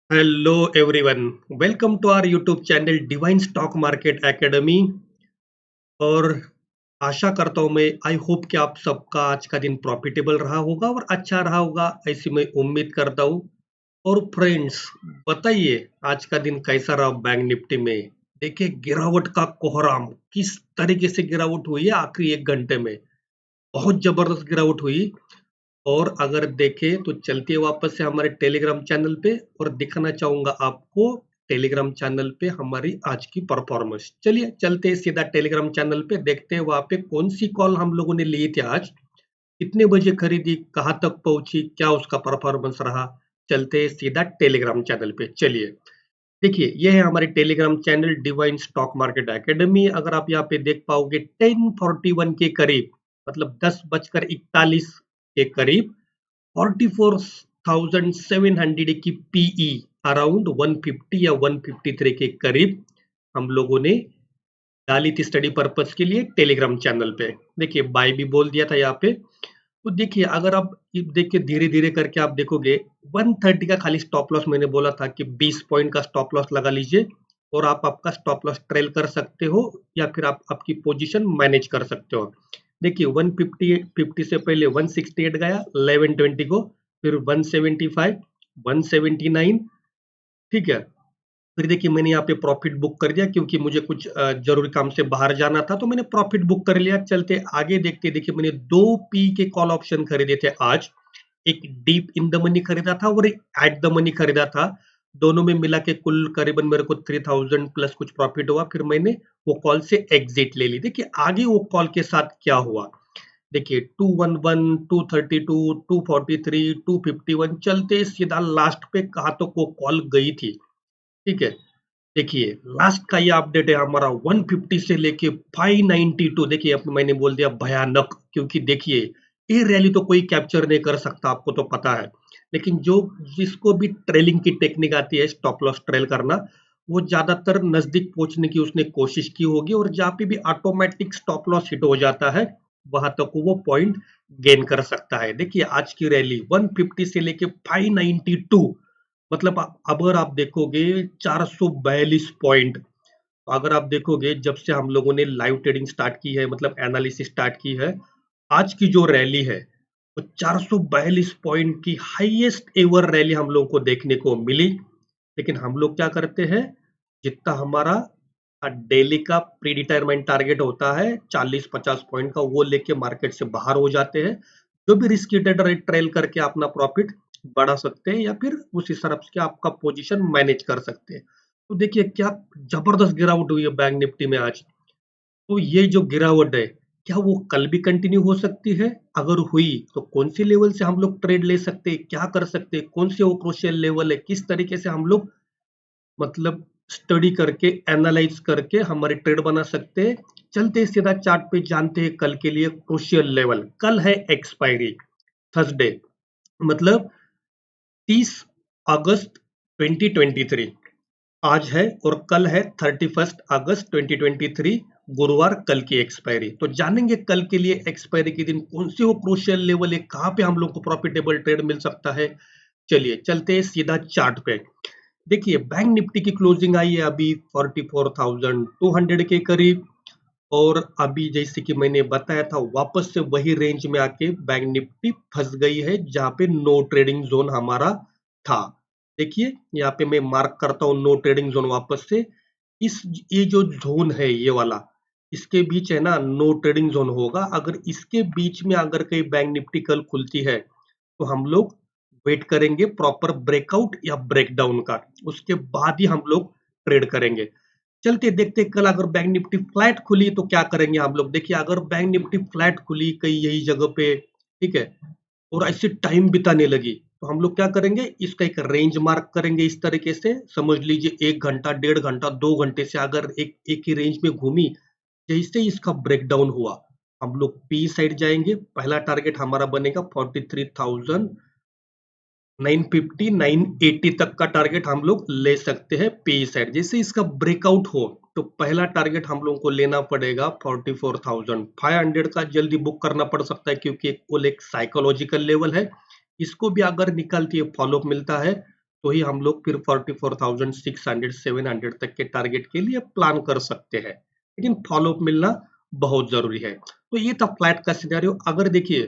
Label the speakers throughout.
Speaker 1: Hello everyone, welcome to our YouTube channel divine stock market academy. और आशा करता हूँ, मैं आई होप कि आप सबका आज का दिन प्रॉफिटेबल रहा होगा और अच्छा रहा होगा, ऐसी मैं उम्मीद करता हूँ। और फ्रेंड्स, बताइए आज का दिन कैसा रहा बैंक निफ्टी में। देखिए गिरावट का कोहराम किस तरीके से गिरावट हुई है आखिरी 1 घंटे में। बहुत जबरदस्त गिरावट हुई। और अगर देखें तो चलती है वापस से हमारे टेलीग्राम चैनल पे, और दिखाना चाहूंगा आपको टेलीग्राम चैनल पे हमारी आज की परफॉर्मेंस। चलिए चलते हैं सीधा टेलीग्राम चैनल पे, देखते हैं वहां पे कौन सी कॉल हम लोगों ने ली थी आज, कितने बजे खरीदी, कहां तक पहुंची, क्या उसका परफॉर्मेंस रहा। चलते हैं सीधा टेलीग्राम चैनल पे। चलिए देखिए, ये है हमारे Telegram channel divine stock market academy. अगर आप यहाँ पे देख पाओगे 10:41 के करीब, मतलब 10:41 के करीब 44,700 की पीई, अराउंड 150 या 153 के करीब हम लोगों ने डाली थी स्टडी पर्पस के लिए टेलीग्राम चैनल पे। देखिए बाय भी बोल दिया था यहाँ पे। तो देखिए अगर आप देखिए धीरे धीरे करके आप देखोगे 130 का खाली स्टॉप लॉस मैंने बोला था कि 20 पॉइंट का स्टॉप लॉस लगा लीजिए, और आप आपका स्टॉप लॉस ट्रेल कर सकते हो, या फिर आप आपकी पोजीशन मैनेज कर सकते हो। देखिए 150 से पहले 168 गया 1120 को, फिर 175, 179, ठीक है। फिर देखिए मैंने यहाँ पे प्रॉफिट बुक कर दिया क्योंकि मुझे कुछ जरूरी काम से बाहर जाना था, तो मैंने प्रॉफिट बुक कर लिया। चलते आगे देखते, देखिए मैंने 2 पी के कॉल ऑप्शन खरीदे थे आज। एक डीप इन द मनी खरीदा था और एक एट द मनी खरीदा था। दोनों में मिला के कुल करीबन मेरे को 3000 प्लस कुछ प्रॉफिट हुआ। फिर मैंने वो कॉल से एग्जिट ले ली। देखिए आगे वो कॉल के साथ क्या हुआ, देखिए 211, 232, 243, 251 चलते सीधा लास्ट पे कहा तो वो कॉल गई थी, ठीक है। देखिए लास्ट का ये अपडेट है हमारा 150 से लेके 592। देखिए अब मैंने बोल दिया भयानक, क्योंकि देखिए ये रैली तो कोई कैप्चर नहीं कर सकता, आपको तो पता है। लेकिन जो जिसको भी ट्रेलिंग की टेक्निक आती है, स्टॉप लॉस ट्रेल करना, वो ज्यादातर नजदीक पहुंचने की उसने कोशिश की होगी, और जहां पे भी ऑटोमेटिक स्टॉप लॉस हिट हो जाता है वहां तक वो पॉइंट गेन कर सकता है। देखिए आज की रैली 150 से लेके 592, मतलब अगर आप देखोगे 442 पॉइंट। अगर आप देखोगे जब से हम लोगों ने लाइव ट्रेडिंग स्टार्ट की है, मतलब एनालिसिस स्टार्ट की है, आज की जो रैली है वो 442 पॉइंट की हाईएस्ट एवर रैली हम लोगों को देखने को मिली। लेकिन हम लोग क्या करते हैं, जितना हमारा डेली का प्री डिटरमाइंड टारगेट होता है 40-50 पॉइंट का, वो लेके मार्केट से बाहर हो जाते हैं। जो भी रिस्की ट्रेडर ट्रेल करके अपना प्रॉफिट बढ़ा सकते हैं, या फिर उस हिसाब से आपका पोजीशन मैनेज कर सकते हैं। तो देखिए क्या जबरदस्त गिरावट हुई है बैंक निफ्टी में आज। तो ये जो गिरावट है, क्या वो कल भी कंटिन्यू हो सकती है? अगर हुई तो कौन सी लेवल से हम लोग ट्रेड ले सकते हैं, क्या कर सकते हैं, कौन से वो क्रूशियल लेवल है, किस तरीके से हम लोग मतलब स्टडी करके एनालाइज करके हमारे ट्रेड बना सकते हैं। चलते हैं सीधा चार्ट पे, जानते हैं कल के लिए क्रूशियल लेवल। कल है एक्सपायरी, थर्सडे, मतलब 30 अगस्त 2023 आज है, और कल है 31 अगस्त 2023, गुरुवार कल की एक्सपायरी। तो जानेंगे कल के लिए एक्सपायरी के दिन कौन से वो क्रूशियल लेवल है, कहां पे हम लोग को प्रॉफिटेबल ट्रेड मिल सकता है। चलिए चलते हैं सीधा चार्ट पे। देखिए बैंक निफ्टी की क्लोजिंग आई है अभी 44,200 के करीब, और अभी जैसे कि मैंने बताया था वापस से वही रेंज में आके बैंक निफ्टी फंस गई है जहां पे नो ट्रेडिंग जोन हमारा था। देखिए यहाँ पे मैं मार्क करता हूँ नो ट्रेडिंग जोन वापस से। इस ये जो जोन है ये वाला, इसके बीच है ना नो ट्रेडिंग जोन होगा। अगर इसके बीच में अगर कहीं बैंक निफ्टी कल खुलती है तो हम लोग वेट करेंगे प्रॉपर ब्रेकआउट या ब्रेकडाउन का, उसके बाद ही हम लोग ट्रेड करेंगे। चलते देखते कल अगर बैंक निफ्टी फ्लैट खुली तो क्या करेंगे हम लोग। देखिए अगर बैंक निफ्टी फ्लैट खुली कहीं यही जगह पे, ठीक है, और ऐसे टाइम बिताने लगी, तो हम लोग क्या करेंगे, इसका एक रेंज मार्क करेंगे इस तरीके से। समझ लीजिए 1 घंटा, 1.5 घंटा, 2 घंटे से अगर एक ही रेंज में घूमी, जैसे इसका ब्रेकडाउन हुआ हम लोग पी साइड जाएंगे। पहला टारगेट हमारा बनेगा 43,950, 980 तक का टारगेट हम लोग ले सकते हैं पी साइड। जैसे इसका ब्रेकआउट हो तो पहला टारगेट हम लोगों को लेना पड़ेगा 44,500 का, जल्दी बुक करना पड़ सकता है क्योंकि एक साइकोलॉजिकल लेवल है। इसको भी अगर निकलती है फॉलोअप मिलता है तो ही हम लोग फिर 44,600 700 तक के टारगेट के लिए प्लान कर सकते हैं, लेकिन फॉलोअप मिलना बहुत जरूरी है। तो ये था फ्लैट का सिनेरियो। अगर देखिए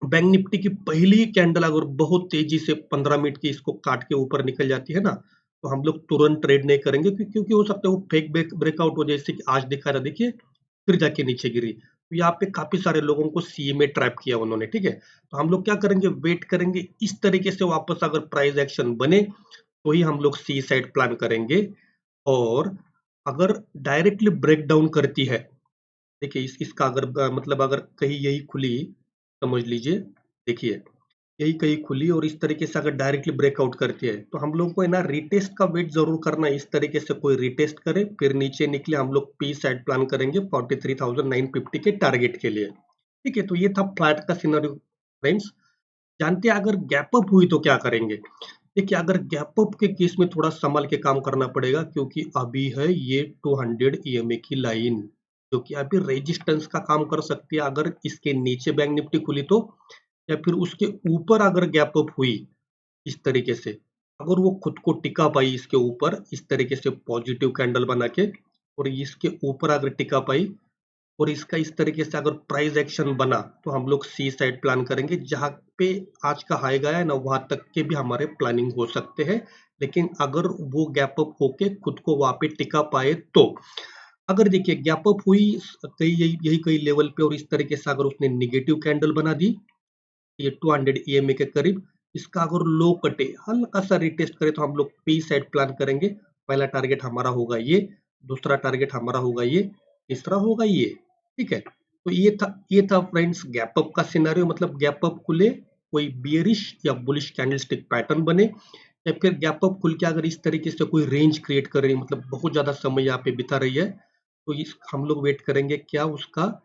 Speaker 1: बैंक निफ्टी की पहली कैंडल अगर बहुत तेजी से 15 मिनट की इसको काट के ऊपर निकल जाती है ना, तो हम लोग तुरंत ट्रेड नहीं करेंगे, क्योंकि हो सकता है वो फेक ब्रेकआउट हो, जैसे कि आज दिखा रहा, देखिए फिर जाके नीचे गिरी। तो यहाँ पे काफी सारे लोगों को सी में ट्रैप किया उन्होंने, ठीक है। तो हम लोग क्या करेंगे, वेट करेंगे, इस तरीके से वापस अगर प्राइस एक्शन बने तो ही हम लोग सी साइड प्लान करेंगे। और अगर डायरेक्टली ब्रेक डाउन करती है, देखिए इसका अगर मतलब अगर कहीं यही खुली, समझ लीजिए, देखिए यही कहीं खुली और इस तरीके से अगर डायरेक्टली ब्रेकआउट करती है, तो हम लोग को है ना रिटेस्ट का वेट जरूर करना है। इस तरीके से कोई रिटेस्ट करे फिर नीचे निकले, हम लोग पी साइड प्लान करेंगे 43,950 के टारगेट के लिए, ठीक है। तो ये था फ्लैट का सिनेरियो फ्रेंड्स। जानते हैं अगर गैप अप हुई तो क्या करेंगे। देखिए अगर गैप अप के केस में थोड़ा संभल के काम करना पड़ेगा, क्योंकि अभी है ये 200 ईएमए की लाइन, जो कि अभी रेजिस्टेंस का काम कर सकती है अगर इसके नीचे बैंक निफ्टी खुली तो, या फिर उसके ऊपर अगर गैप अप हुई इस तरीके से, अगर वो खुद को टिका पाई इसके ऊपर इस तरीके से पॉजिटिव कैंडल बना के, और इसके ऊपर अगर टिका पाई और इसका इस तरीके से अगर प्राइस एक्शन बना, तो हम लोग सी साइड प्लान करेंगे। जहां पे आज का हाई गया है ना, वहां तक के भी हमारे प्लानिंग हो सकते हैं, लेकिन अगर वो गैप अप होके खुद को वहां पे टिका पाए तो। अगर देखिए गैप अप हुई कई यही कई लेवल पे और इस तरीके से अगर उसने निगेटिव कैंडल बना दी, ये 200 ईएमए के करीब, इसका अगर लो कटे, हल्का सा रिटेस्ट करे, तो हम लोग पी साइड प्लान करेंगे। पहला टारगेट हमारा होगा ये, दूसरा टारगेट हमारा होगा ये, तीसरा होगा ये, ठीक है। तो ये था फ्रेंड्स गैप अप का सिनेरियो, मतलब गैप अप खुले, कोई बियरिश या बुलिश कैंडलस्टिक पैटर्न बने, या फिर गैप अप खुल के अगर इस तरीके से कोई रेंज क्रिएट कर रही है, मतलब बहुत ज्यादा समय यहाँ पे बिता रही है, तो इस हम लोग वेट करेंगे क्या उसका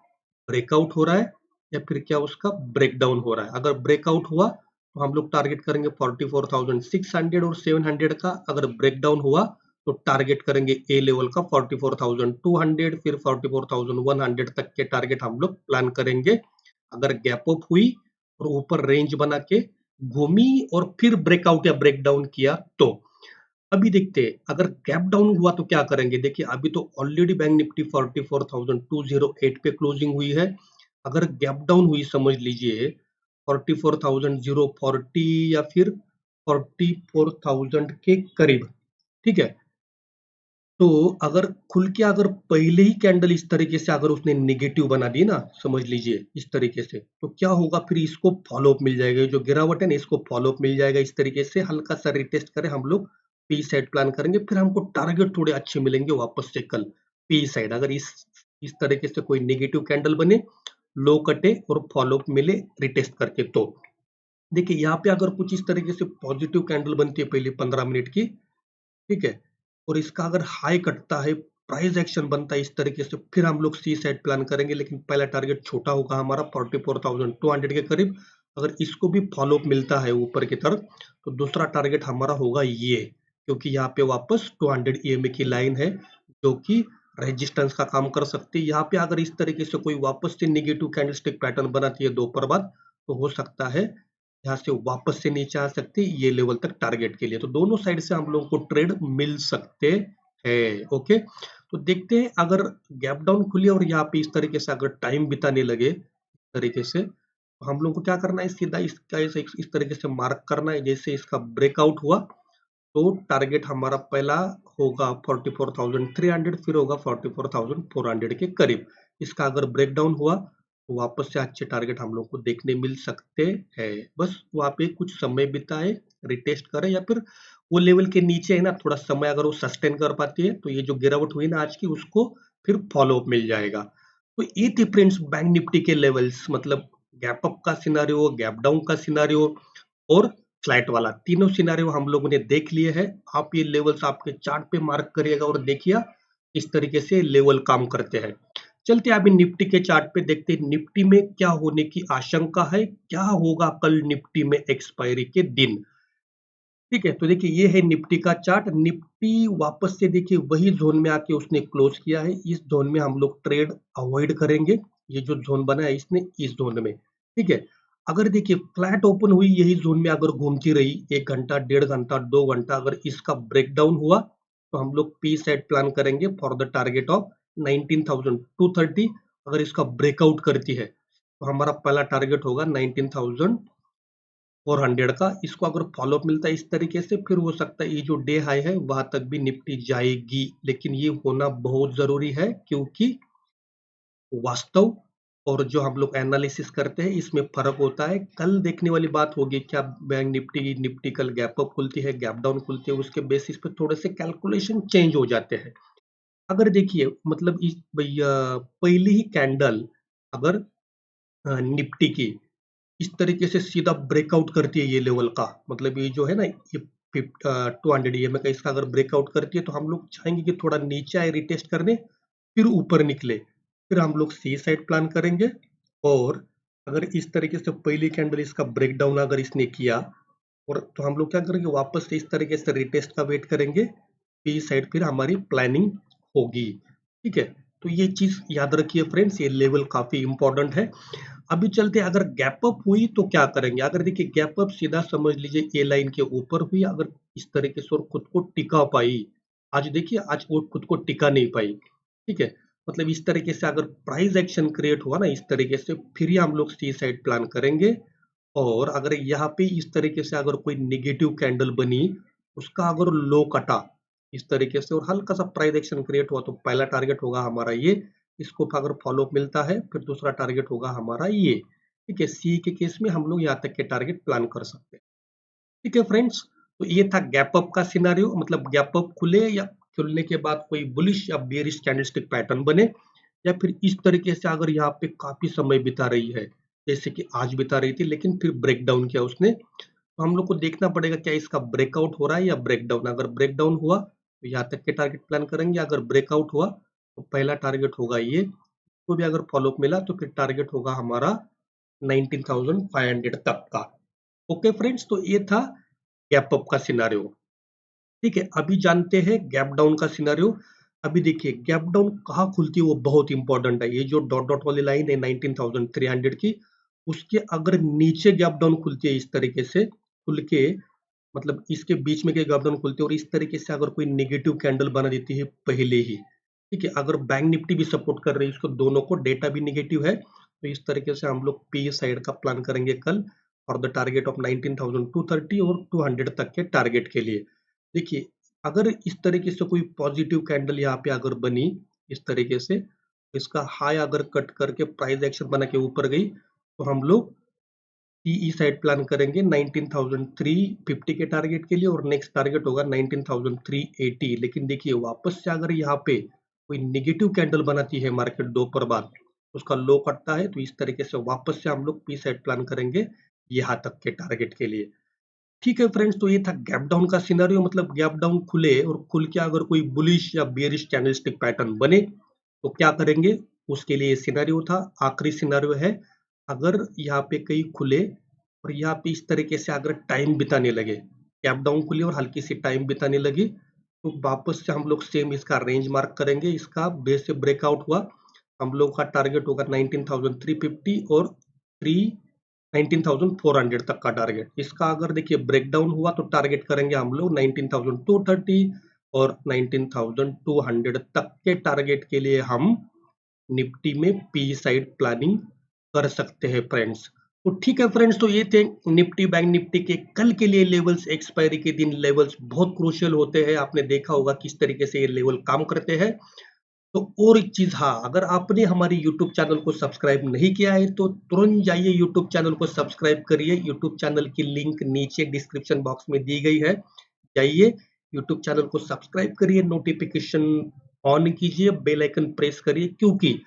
Speaker 1: ब्रेकआउट हो रहा है या फिर क्या उसका ब्रेकडाउन हो रहा है। अगर ब्रेकआउट हुआ तो हम लोग टारगेट करेंगे 44,600 और 700 का। अगर ब्रेकडाउन हुआ तो टारगेट करेंगे ए लेवल का 44,200, फिर 44,100 तक के टारगेट हम लोग प्लान करेंगे। अगर गैप अप हुई और ऊपर रेंज बना के घूमी और फिर ब्रेकआउट या ब्रेकडाउन किया तो। अभी देखते हैं अगर गैप डाउन हुआ तो क्या करेंगे। देखिए अभी तो ऑलरेडी बैंक निफ्टी 44,208 पे क्लोजिंग हुई है। अगर गैप डाउन हुई, समझ लीजिए 44,040 या फिर 44,000 के करीब, ठीक है। तो अगर खुल के अगर पहले ही कैंडल इस तरीके से अगर उसने नेगेटिव बना दी ना, समझ लीजिए इस तरीके से, तो क्या होगा, फिर इसको फॉलोअप मिल जाएगा। जो गिरावट है ना, इसको फॉलोअप मिल जाएगा। इस तरीके से हल्का सा रिटेस्ट करें, हम लोग पी साइड प्लान करेंगे, फिर हमको टारगेट थोड़े अच्छे मिलेंगे वापस से कल पी साइड। अगर इस तरीके से कोई नेगेटिव कैंडल बने, लो कटे और फॉलोअप मिले रिटेस्ट करके, तो देखिए यहाँ पे अगर कुछ इस तरीके से पॉजिटिव कैंडल बनती है पहले 15 मिनट की, ठीक है, और इसका अगर हाई कटता है, प्राइस एक्शन बनता है इस तरीके से, फिर हम लोग सी साइड प्लान करेंगे। लेकिन पहला टारगेट छोटा होगा हमारा 44,200 के करीब। अगर इसको भी फॉलोअप मिलता है ऊपर की तरफ, तो दूसरा टारगेट हमारा होगा ये, क्योंकि यहाँ पे वापस 200 ईएमए की लाइन है जो कि रेजिस्टेंस का काम कर सकती है। यहाँ पे अगर इस तरीके से कोई वापस से निगेटिव कैंडलस्टिक पैटर्न बनाती है दोपहर बाद, तो हो सकता है यहाँ से वापस से नीचे आ सकती है ये लेवल तक टारगेट के लिए। तो दोनों साइड से हम लोगों को ट्रेड मिल सकते हैं। ओके, तो देखते हैं अगर गैप डाउन खुली और यहाँ पे इस तरीके से अगर टाइम बिताने लगे इस तरीके से, तो हम लोग को क्या करना है, सीधा इसका इस तरीके से मार्क करना है। जैसे इसका ब्रेकआउट हुआ तो टारगेट हमारा पहला होगा 44,300, फिर होगा 44,400 के करीब। इसका अगर ब्रेकडाउन हुआ तो वापस से अच्छे टारगेट हम लोग को देखने मिल सकते हैं। बस वहां पे कुछ समय बिताए, रिटेस्ट करें, या फिर वो लेवल के नीचे है ना, थोड़ा समय अगर वो सस्टेन कर पाती है, तो ये जो गिरावट हुई ना आज की, उसको फिर फॉलोअप मिल जाएगा। तो ये थी फ्रेंड्स बैंक निफ्टी के लेवल्स, मतलब गैप अप का सिनारियो, गैप डाउन का सिनारियो और फ्लैट वाला, तीनों सिनेरियो हम लोगों ने देख लिए हैं। आप ये लेवल्स आपके चार्ट पे मार्क करिएगा और देखिए इस तरीके से लेवल काम करते हैं। चलते हैं अभी निफ्टी के चार्ट पे, देखते हैं निफ्टी में क्या होने की आशंका है, क्या होगा कल निफ्टी में एक्सपायरी के दिन। ठीक है, तो देखिए ये है निफ्टी का चार्ट। निफ्टी वापस से देखिए वही जोन में आके उसने क्लोज किया है। इस जोन में हम लोग ट्रेड अवॉइड करेंगे। ये जो जोन बना है इसने, इस जोन में, ठीक है। अगर देखिए फ्लैट ओपन हुई यही जोन में अगर घूमती रही 1 घंटा, 1.5 घंटा, 2 घंटा, अगर इसका ब्रेकडाउन हुआ तो हम लोग पी साइड प्लान करेंगे फॉर द टारगेट ऑफ 19,230। अगर इसका ब्रेकआउट करती है तो हमारा पहला टारगेट होगा 19,400 का। इसको अगर फॉलोअप मिलता है इस तरीके से, फिर हो सकता है ये जो डे हाई है वहां तक भी निफ्टी जाएगी, लेकिन ये होना बहुत जरूरी है क्योंकि वास्तव और जो हम लोग एनालिसिस करते हैं इसमें फर्क होता है। कल देखने वाली बात होगी क्या बैंक निफ्टी निफ्टी कल गैप अप खुलती है, गैप डाउन खुलती है, उसके बेसिस पे थोड़े से कैलकुलेशन चेंज हो जाते हैं। अगर देखिए मतलब इस भैया पहली ही कैंडल अगर निफ्टी की इस तरीके से सीधा ब्रेकआउट करती है ये लेवल का, मतलब ये जो है ना ये 200 ईएमए का, इसका अगर ब्रेकआउट करती है तो हम लोग चाहेंगे कि थोड़ा नीचे आए रिटेस्ट करने, फिर ऊपर निकले, फिर हम लोग सी साइड प्लान करेंगे। और अगर इस तरीके से पहली कैंडल इसका ब्रेकडाउन अगर इसने किया और तो हम लोग क्या करेंगे वापस से इस तरीके से रिटेस्ट का वेट करेंगे, पी साइड फिर हमारी प्लानिंग होगी। ठीक है, तो ये चीज याद रखिए फ्रेंड्स, ये लेवल काफी इंपॉर्टेंट है। अभी चलते हैं, अगर गैप अप हुई तो क्या करेंगे। अगर देखिए गैप अप सीधा समझ लीजिए ए लाइन के ऊपर हुई, अगर इस तरीके से और खुद को टिका पाई, आज देखिए आज वो खुद को टिका नहीं पाई। ठीक है, मतलब इस तरीके से अगर प्राइस एक्शन क्रिएट हुआ ना इस तरीके से, फिर ही हम लोग सी साइड प्लान करेंगे। और अगर यहाँ पे इस तरीके से अगर कोई नेगेटिव कैंडल बनी, उसका अगर लो कटा इस तरीके से और हल्का सा प्राइस एक्शन क्रिएट हुआ, तो पहला टारगेट होगा हमारा ये। इसको अगर फॉलोअप मिलता है फिर दूसरा टारगेट होगा हमारा ये। ठीक है, सी के केस में हम लोग यहाँ तक के टारगेट प्लान कर सकते हैं। ठीक है फ्रेंड्स, तो ये था गैप अप का सिनारियो, मतलब गैप अप खुले या खुलने के बाद कोई बुलिश या बेरिश कैंडलस्टिक पैटर्न बने, या फिर इस तरीके से अगर यहाँ पे काफी समय बिता रही है जैसे कि आज बिता रही थी, लेकिन फिर ब्रेक डाउन किया उसने, तो हम लोग को देखना पड़ेगा क्या इसका ब्रेकआउट हो रहा है या ब्रेकडाउन। अगर ब्रेकडाउन हुआ तो यहाँ तक के टारगेट प्लान करेंगे, अगर ब्रेकआउट हुआ तो पहला टारगेट होगा ये, तो भी अगर फॉलोअप मिला तो फिर टारगेट होगा हमारा 19,500 तक का। ओके फ्रेंड्स, तो ये था गैप अप का सिनारियो। ठीक है, अभी जानते हैं गैप डाउन का सिनारियो। अभी देखिए गैप डाउन कहाँ खुलती है वो बहुत इंपॉर्टेंट है। ये जो डॉट डॉट वाली लाइन है 19,300 की, उसके अगर नीचे गैप डाउन खुलती है इस तरीके से खुल के, मतलब इसके बीच में के गैप डाउन खुलती है और इस तरीके से अगर कोई नेगेटिव कैंडल बना देती है पहले ही, ठीक है, अगर बैंक निफ्टी भी सपोर्ट कर रही है इसको, दोनों को डेटा भी नेगेटिव है, तो इस तरीके से हम लोग पी साइड का प्लान करेंगे कल और द टारगेट ऑफ 19,230 और 200 तक के टारगेट के लिए। देखिए अगर इस तरीके से कोई पॉजिटिव कैंडल यहाँ पे अगर बनी इस तरीके से, इसका हाई अगर कट करके प्राइस एक्शन बना के ऊपर गई, तो हम लोग पीई साइड प्लान करेंगे 19,350 के टारगेट के लिए और नेक्स्ट टारगेट होगा 19,380। लेकिन देखिए वापस से अगर यहाँ पे कोई नेगेटिव कैंडल बनाती है मार्केट दोपहर बाद, उसका लो कटता है, तो इस तरीके से वापस से हम लोग पी साइड प्लान करेंगे यहाँ तक के टारगेट के लिए। ठीक है फ्रेंड्स, तो ये था गैप डाउन का सिनारियो, मतलब गैप डाउन खुले और खुल के अगर कोई बुलिश या बेरिश कैंडलस्टिक पैटर्न बने तो क्या करेंगे, उसके लिए सिनारियो था। आखिरी सिनारियो है, अगर यहाँ पे कहीं खुले और यहाँ पे इस तरीके से अगर टाइम बिताने लगे, गैप डाउन खुली और हल्की सी टाइम बिताने लगी, तो वापस से हम लोग सेम इसका रेंज मार्क करेंगे। इसका बेस से ब्रेकआउट हुआ, हम लोग का टारगेट होगा 19,350 और 19,400 तक का टारगेट। इसका अगर देखिए ब्रेकडाउन हुआ तो टारगेट करेंगे हम लोग 19,230 और 19,200 तक के टारगेट के लिए हम निफ्टी में पी साइड प्लानिंग कर सकते हैं फ्रेंड्स। तो ठीक है फ्रेंड्स, तो ये थे निफ्टी बैंक निफ्टी के कल के लिए लेवल्स। एक्सपायरी के दिन लेवल्स बहुत क्रूशियल होते हैं, आपने देखा होगा किस तरीके से ये लेवल काम करते हैं। तो और एक चीज, हाँ, अगर आपने हमारी YouTube चैनल को सब्सक्राइब नहीं किया है तो तुरंत जाइए YouTube चैनल को सब्सक्राइब करिए। YouTube चैनल की लिंक नीचे डिस्क्रिप्शन बॉक्स में दी गई है, जाइए YouTube चैनल को सब्सक्राइब करिए, नोटिफिकेशन ऑन कीजिए, बेल आइकन प्रेस करिए, क्योंकि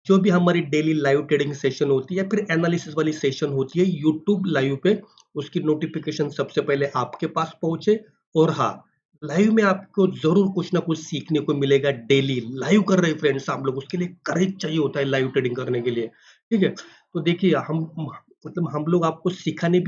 Speaker 1: जो भी हमारी डेली लाइव ट्रेडिंग सेशन होती है, फिर एनालिसिस वाली सेशन होती है यूट्यूब लाइव पे, उसकी नोटिफिकेशन सबसे पहले आपके पास पहुंचे। और हाँ, लाइव में आपको जरूर कुछ ना कुछ सीखने को मिलेगा। डेली लाइव कर रहे फ्रेंड्स आप लोग, उसके लिए करेज चाहिए होता है लाइव ट्रेडिंग करने के लिए। ठीक है, तो देखिए हम मतलब हम लोग आपको सिखाने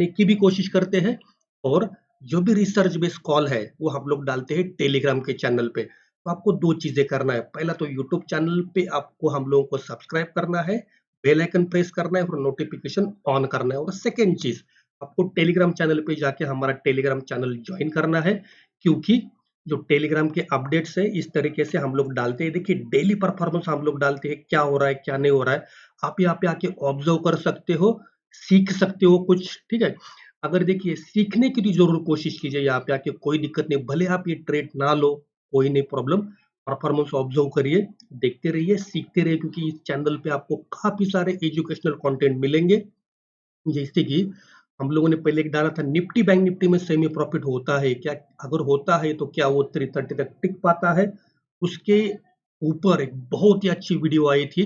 Speaker 1: की भी कोशिश करते हैं, और जो भी रिसर्च बेस्ड कॉल है वो हम लोग डालते हैं टेलीग्राम के चैनल पे। तो आपको दो चीजें करना है, पहला तो यूट्यूब चैनल पे आपको हम लोगों को सब्सक्राइब करना है, बेल आइकन प्रेस करना है और नोटिफिकेशन ऑन करना है। और सेकंड चीज, आपको टेलीग्राम चैनल पे जाके हमारा टेलीग्राम चैनल ज्वाइन करना है, क्योंकि जो टेलीग्राम के अपडेट्स है इस तरीके से हम लोग डालते हैं। देखिए डेली परफॉर्मेंस हम लोग डालते हैं, क्या हो रहा है क्या नहीं हो रहा है, आप यहाँ पे आके ऑब्जर्व कर सकते हो, सीख सकते हो कुछ, ठीक है। अगर देखिए सीखने की भी जरूर कोशिश कीजिए, यहाँ पे आके कोई दिक्कत नहीं, भले आप ये ट्रेड ना लो कोई नहीं प्रॉब्लम, परफॉर्मेंस ऑब्जर्व करिए, देखते रहिए, सीखते रहिए, क्योंकि इस चैनल पे आपको काफी सारे एजुकेशनल कंटेंट मिलेंगे। जैसे कि हम लोगों ने पहले एक डाला था निफ्टी बैंक निफ्टी में सेमी प्रॉफिट होता है क्या, अगर होता है तो क्या वो 330 तक टिक पाता है, उसके ऊपर एक बहुत ही अच्छी वीडियो आई थी।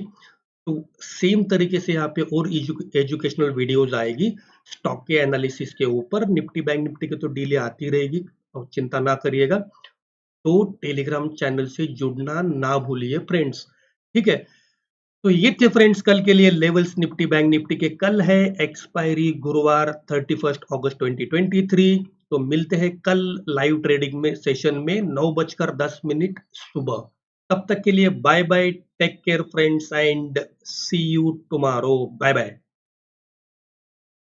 Speaker 1: तो सेम तरीके से यहाँ पे और एजुकेशनल वीडियोस आएगी स्टॉक के एनालिसिस के ऊपर। निफ्टी बैंक निफ्टी की तो डीले आती रहेगी, और चिंता ना करिएगा। तो टेलीग्राम चैनल से जुड़ना ना भूलिए फ्रेंड्स, ठीक है। तो ये थे फ्रेंड्स कल के लिए लेवल्स निफ्टी बैंक निफ्टी के। कल है एक्सपायरी गुरुवार 31 अगस्त 2023। तो मिलते हैं कल लाइव ट्रेडिंग में सेशन में 9:10 सुबह। तब तक के लिए bye bye, take care friends and see you tomorrow, bye bye.